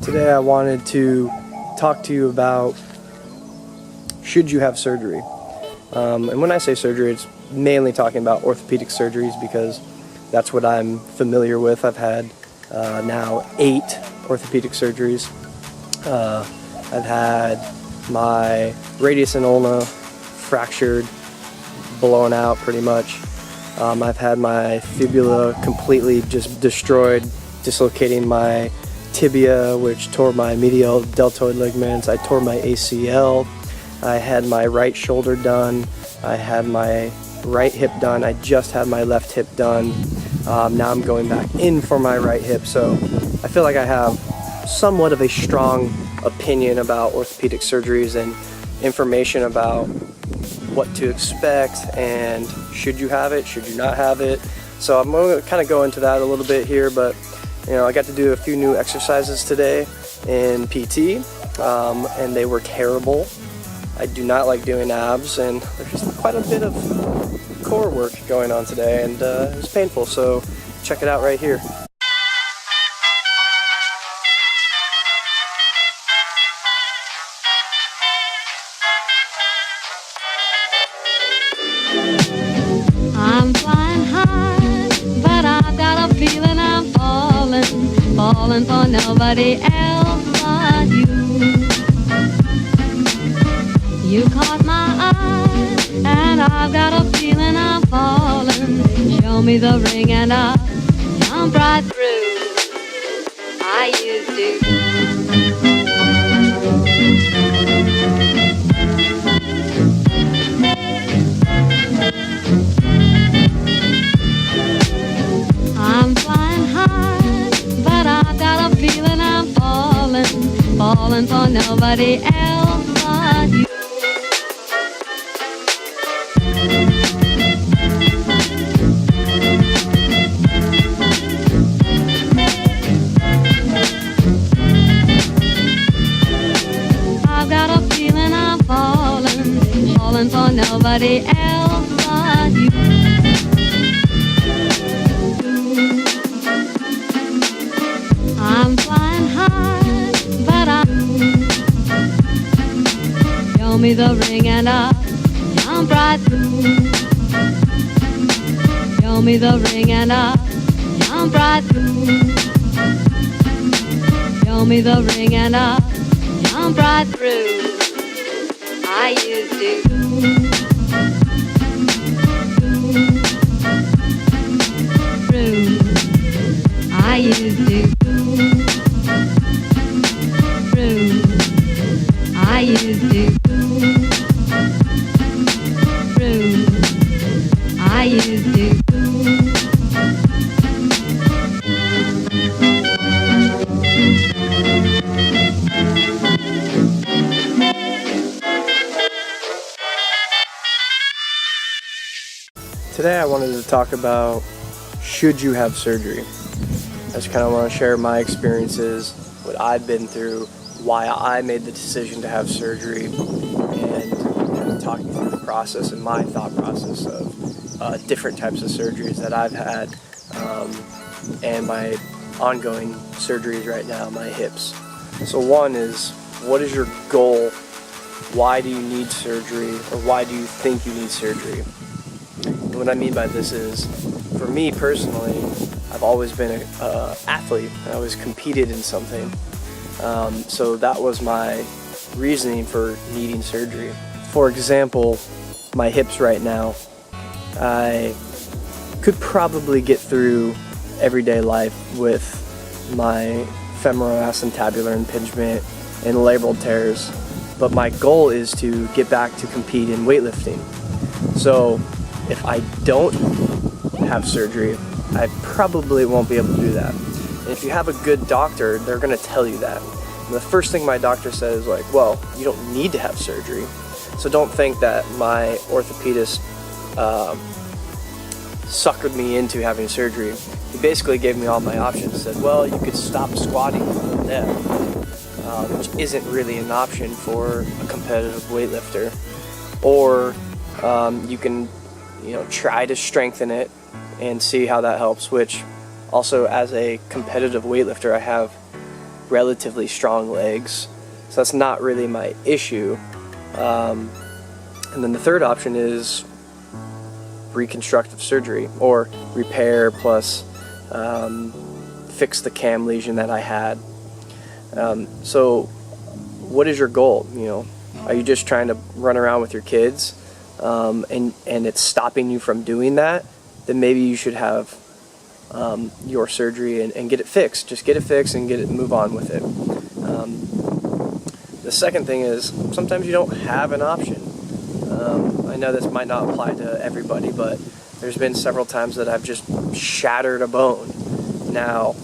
Today I wanted to talk to you about should you have surgery. And when I say surgery, it's mainly talking about orthopedic surgeries because that's what I'm familiar with. I've had now 8 orthopedic surgeries. I've had my radius and ulna fractured, blown out pretty much. I've had my fibula completely just destroyed, dislocating my tibia, which tore my medial deltoid ligaments. I tore my ACL. I had my right shoulder done. I had my right hip done. I just had my left hip done. Now I'm going back in for my right hip. So I feel like I have somewhat of a strong opinion about orthopedic surgeries and information about what to expect and should you have it, should you not have it. So I'm going to kind of go into that a little bit here, but you know, I got to do a few new exercises today in PT, and they were terrible. I do not like doing abs, and there's just quite a bit of core work going on today, and it was painful, so check it out right here. I'm flying high, but I've got a feeling I'm falling for nobody else but you. You caught my eye, and I've got a feeling I'm falling. Show me the ring and I'll jump right through. I used to. I'm flying high, but I've got a feeling I'm falling for nobody else but you. I've got a feeling I'm falling for nobody else but you. I'm flying high, but show me the ring and I'll jump right through. Show me the ring and I'll jump right through. Show me the ring and I'll jump right through. I used to. I used to. I used to. I used to. Today I wanted to talk about should you have surgery. I just kind of want to share my experiences, what I've been through, why I made the decision to have surgery, and kind of talking through the process and my thought process of different types of surgeries that I've had, and my ongoing surgeries right now, my hips. So one is, what is your goal? Why do you need surgery, or why do you think you need surgery? And what I mean by this is, for me personally, I've always been an athlete. I always competed in something. So that was my reasoning for needing surgery. For example, my hips right now, I could probably get through everyday life with my femoral acetabular impingement and labral tears, but my goal is to get back to compete in weightlifting. So if I don't have surgery, I probably won't be able to do that. And if you have a good doctor, they're going to tell you that. And the first thing my doctor said is like, well, you don't need to have surgery. So don't think that my orthopedist suckered me into having surgery. He basically gave me all my options. Said, well, you could stop squatting to death, which isn't really an option for a competitive weightlifter. Or you can, try to strengthen it and see how that helps, which also as a competitive weightlifter, I have relatively strong legs, so that's not really my issue. And then the third option is reconstructive surgery, or repair plus fix the cam lesion that I had. So what is your goal? Are you just trying to run around with your kids and it's stopping you from doing that? Then maybe you should have your surgery and get it fixed. Just get it fixed and move on with it. The second thing is, sometimes you don't have an option. I know this might not apply to everybody, but there's been several times that I've just shattered a bone. Now,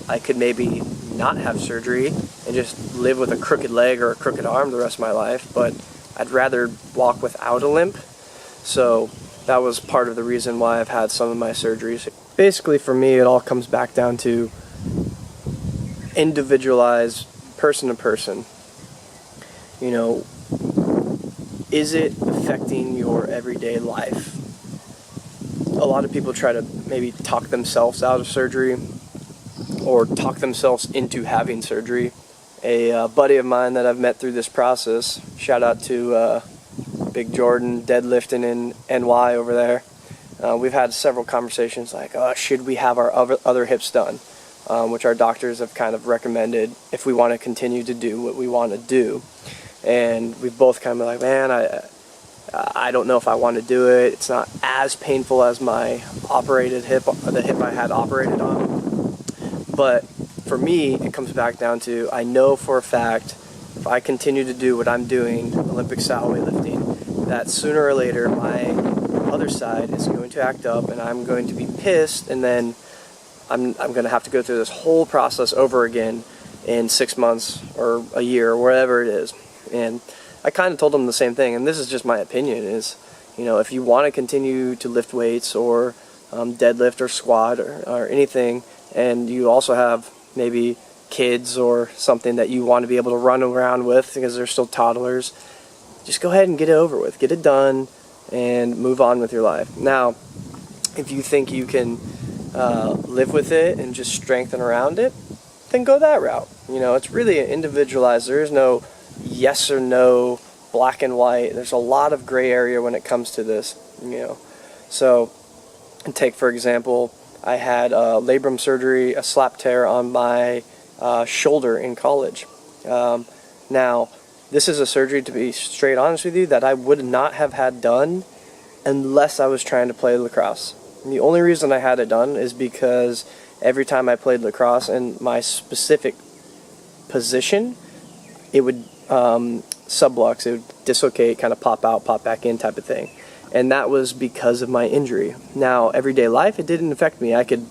I could maybe not have surgery and just live with a crooked leg or a crooked arm the rest of my life, but I'd rather walk without a limp. So that was part of the reason why I've had some of my surgeries. Basically, for me, it all comes back down to individualized, person to person. Is it affecting your everyday life? A lot of people try to maybe talk themselves out of surgery or talk themselves into having surgery. A buddy of mine that I've met through this process, shout out to Big Jordan, deadlifting in NY over there. We've had several conversations like, should we have our other hips done? Which our doctors have kind of recommended if we want to continue to do what we want to do. And we've both kind of like, man, I don't know if I want to do it. It's not as painful as my operated hip, the hip I had operated on. But for me, it comes back down to, I know for a fact, if I continue to do what I'm doing, Olympic style weightlifting, that sooner or later my other side is going to act up and I'm going to be pissed, and then I'm going to have to go through this whole process over again in 6 months or a year or whatever it is. And I kind of told them the same thing, and this is just my opinion, is, if you want to continue to lift weights or deadlift or squat or anything, and you also have maybe kids or something that you want to be able to run around with because they're still toddlers, just go ahead and get it over with, get it done, and move on with your life. Now, if you think you can live with it and just strengthen around it, then go that route. It's really individualized. There is no yes or no, black and white. There's a lot of gray area when it comes to this. So, take for example, I had labrum surgery, a slap tear on my shoulder in college. Now, this is a surgery, to be straight honest with you, that I would not have had done unless I was trying to play lacrosse. And the only reason I had it done is because every time I played lacrosse in my specific position, it would sublux, it would dislocate, kind of pop out, pop back in type of thing. And that was because of my injury. Now, everyday life, it didn't affect me. I could,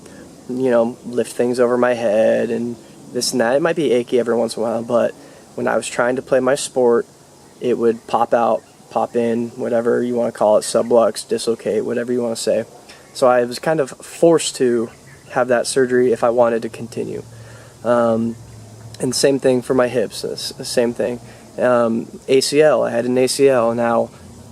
lift things over my head and this and that. It might be achy every once in a while, but when I was trying to play my sport, it would pop out, pop in, whatever you want to call it, sublux, dislocate, whatever you want to say. So I was kind of forced to have that surgery if I wanted to continue. And same thing for my hips, same thing. ACL, I had an ACL. Now,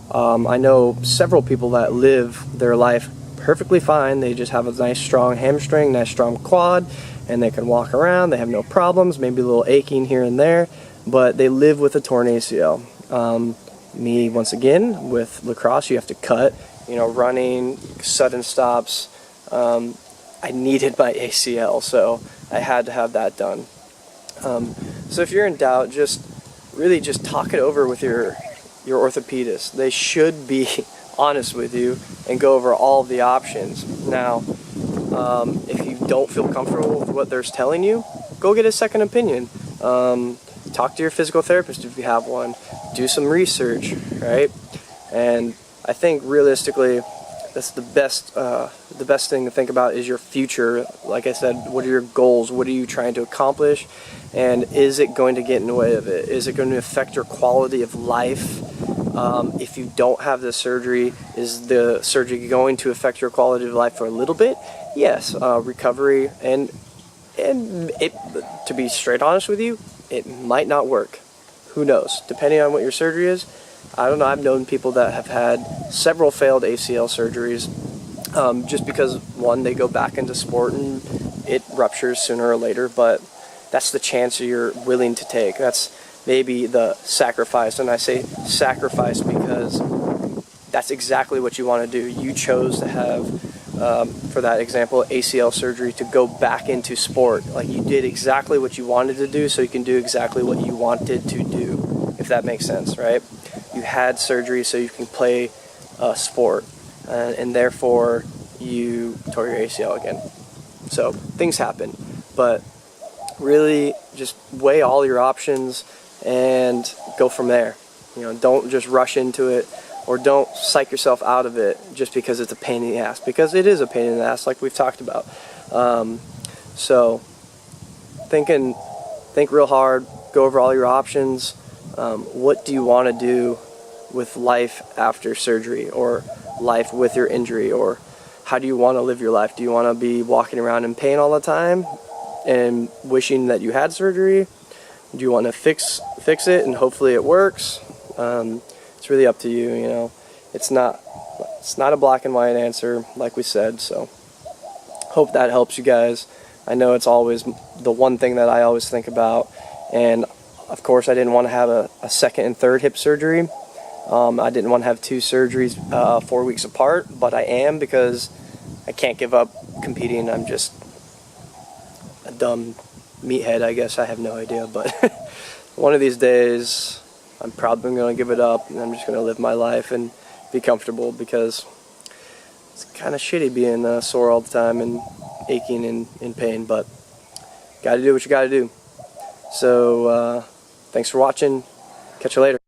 I know several people that live their life perfectly fine. They just have a nice strong hamstring, nice strong quad, and they can walk around. They have no problems, maybe a little aching here and there, but they live with a torn ACL. Me, once again, with lacrosse, you have to cut, running, sudden stops. I needed my ACL, so I had to have that done. So if you're in doubt, just talk it over with your orthopedist. They should be honest with you and go over all of the options. Now, if you don't feel comfortable with what they're telling you, go get a second opinion. Talk to your physical therapist if you have one. Do some research, right? And I think realistically, that's the best thing to think about is your future. Like I said, what are your goals? What are you trying to accomplish? And is it going to get in the way of it? Is it going to affect your quality of life? If you don't have the surgery, is the surgery going to affect your quality of life for a little bit? Yes, recovery, and it, to be straight honest with you, it might not work. Who knows? Depending on what your surgery is. I don't know, I've known people that have had several failed ACL surgeries just because, one, they go back into sport and it ruptures sooner or later, but that's the chance you're willing to take. That's maybe the sacrifice. And I say sacrifice because that's exactly what you want to do. You chose to have, for that example, ACL surgery, to go back into sport. Like, you did exactly what you wanted to do, so you can do exactly what you wanted to do, if that makes sense, right? You had surgery so you can play sport, and therefore you tore your ACL again. So things happen, but really just weigh all your options and go from there. You know, don't just rush into it, or don't psych yourself out of it just because it's a pain in the ass, because it is a pain in the ass, like we've talked about. So think real hard, go over all your options. What do you want to do with life after surgery, or life with your injury, or how do you want to live your life? Do you want to be walking around in pain all the time and wishing that you had surgery? Do you want to fix it and hopefully it works? It's really up to you. You know, it's not a black and white answer, like we said. So hope that helps you guys. I know it's always the one thing that I always think about, and of course I didn't want to have a second and third hip surgery. I didn't want to have 2 surgeries 4 weeks apart, but I am, because I can't give up competing. I'm just a dumb meathead, I guess. I have no idea, but one of these days I'm probably going to give it up, and I'm just going to live my life and be comfortable, because it's kind of shitty being sore all the time and aching and in pain, but got to do what you got to do. So thanks for watching. Catch you later.